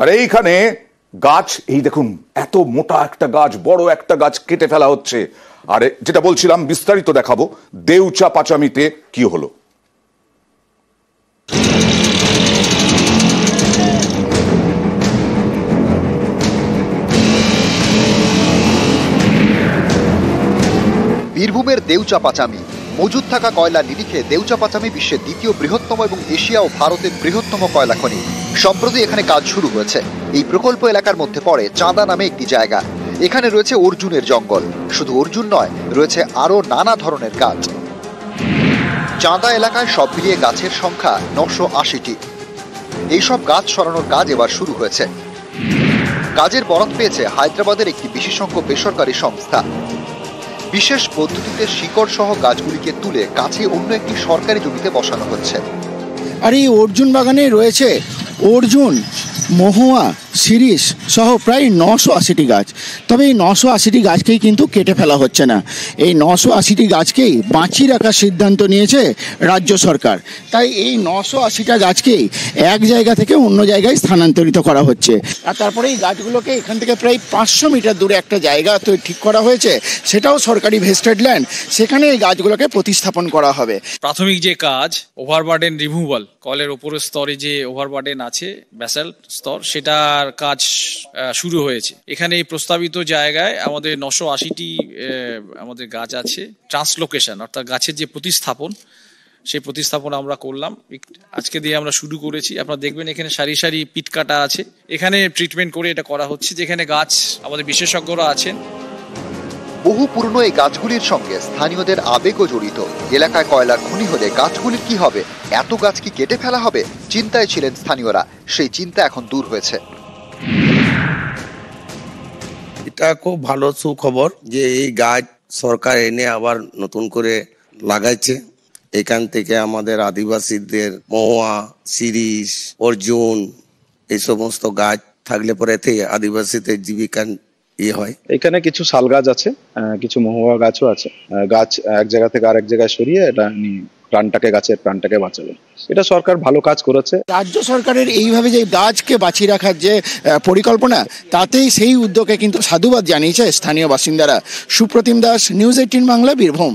আর এইখানে গাছ, এই দেখুন এত মোটা একটা গাছ, বড় একটা গাছ কেটে ফেলা হচ্ছে। আর যেটা বলছিলাম বিস্তারিত দেখাবো দেউচা পাচামিতে কি হলো। বীরভূমের দেউচা পাচামি। মজুদ থাকা কয়লা নিরিখে দেউচা পাচামি বিশ্বের দ্বিতীয় বৃহত্তম এবং এশিয়া ও ভারতের বৃহত্তম কয়লা খনি। সম্প্রতি এখানে কাজ শুরু হয়েছে। এই প্রকল্প এলাকার মধ্যে পড়ে চাঁদা নামে একটি জায়গা। এখানে রয়েছে অর্জুনের জঙ্গল। শুধু অর্জুন নয়, রয়েছে আরো নানা ধরনের গাছ। চাঁদা এলাকায় সব মিলিয়ে গাছের সংখ্যা 980টি। এইসব গাছ সরানোর কাজ এবার শুরু হয়েছে। কাজের বরাত পেয়েছে হায়দ্রাবাদের একটি বিশেষজ্ঞ বেসরকারি সংস্থা। বিশেষ পদ্ধতিতে শিকড় সহ গাছগুলিকে তুলে কাছে অন্য একটি সরকারি জমিতে বসানো হচ্ছে। আর এই অর্জুন বাগানে রয়েছে অর্জুন, মহুয়া, শিরিষ সহ প্রায় 980টি গাছ। তবে এই 980টি গাছকেই কিন্তু কেটে ফেলা হচ্ছে না। এই 980টি গাছকেই বাঁচিয়ে রাখার সিদ্ধান্ত নিয়েছে রাজ্য সরকার। তাই এই 980টা গাছকেই এক জায়গা থেকে অন্য জায়গায় স্থানান্তরিত করা হচ্ছে। আর তারপরে এই গাছগুলোকে এখান থেকে প্রায় 500 মিটার দূরে একটা জায়গা তো ঠিক করা হয়েছে, সেটাও সরকারি ভেস্টেড ল্যান্ড। সেখানে এই গাছগুলোকে প্রতিস্থাপন করা হবে। প্রাথমিক যে কাজ ওভারবার্ডেন রিমুভাল, কলের ওপরের স্তরে যে ওভারবার্ডেন আছে ব্যাসাল্ট স্তর, সেটার কাজ শুরু হয়েছে। এখানে এই প্রস্তাবিত জায়গায় আমাদের 980টি আমাদের গাছ আছে। ট্রান্সলোকেশন অর্থাৎ গাছের যে প্রতিস্থাপন, সেই প্রতিস্থাপন আমরা করলাম আজকে দিয়ে আমরা শুরু করেছি। আপনারা দেখবেন এখানে সারি সারি পিট কাটা আছে। এখানে ট্রিটমেন্ট করে এটা করা হচ্ছে, যেখানে গাছ আমাদের বিশেষজ্ঞরা আছেন। বহু পুরনো এই গাছগুলির সঙ্গে স্থানীয়দের আবেগও জড়িত। এলাকায় কয়লার খনি হলে গাছগুলির কি হবে? এত গাছ কি কেটে ফেলা হবে? চিন্তায় ছিলেন স্থানীয়রা। সেই চিন্তা এখন দূর হয়েছে। এটা খুব ভালো সুখবর যে এই গাছ সরকার এনে আবার নতুন করে লাগাইছে। এখান থেকে আমাদের আদিবাসীদের মহুয়া, শিরিষ, অর্জুন এই সমস্ত গাছ থাকলে পরে আদিবাসীদের জীবিকা হয়। এখানে কিছু শাল গাছ আছে, কিছু মহুয়া গাছও আছে। গাছ এক জায়গা থেকে আরেক জায়গায় সরিয়ে এটা গাছের প্রাণটাকে বাঁচাবে। এটা সরকার ভালো কাজ করেছে। রাজ্য সরকারের এইভাবে যে গাছকে বাঁচিয়ে রাখার যে পরিকল্পনা, তাতেই সেই উদ্যোগে কিন্তু সাধুবাদ জানিয়েছে স্থানীয় বাসিন্দারা। সুপ্রতিম দাস, নিউজ 18 বাংলা, বীরভূম।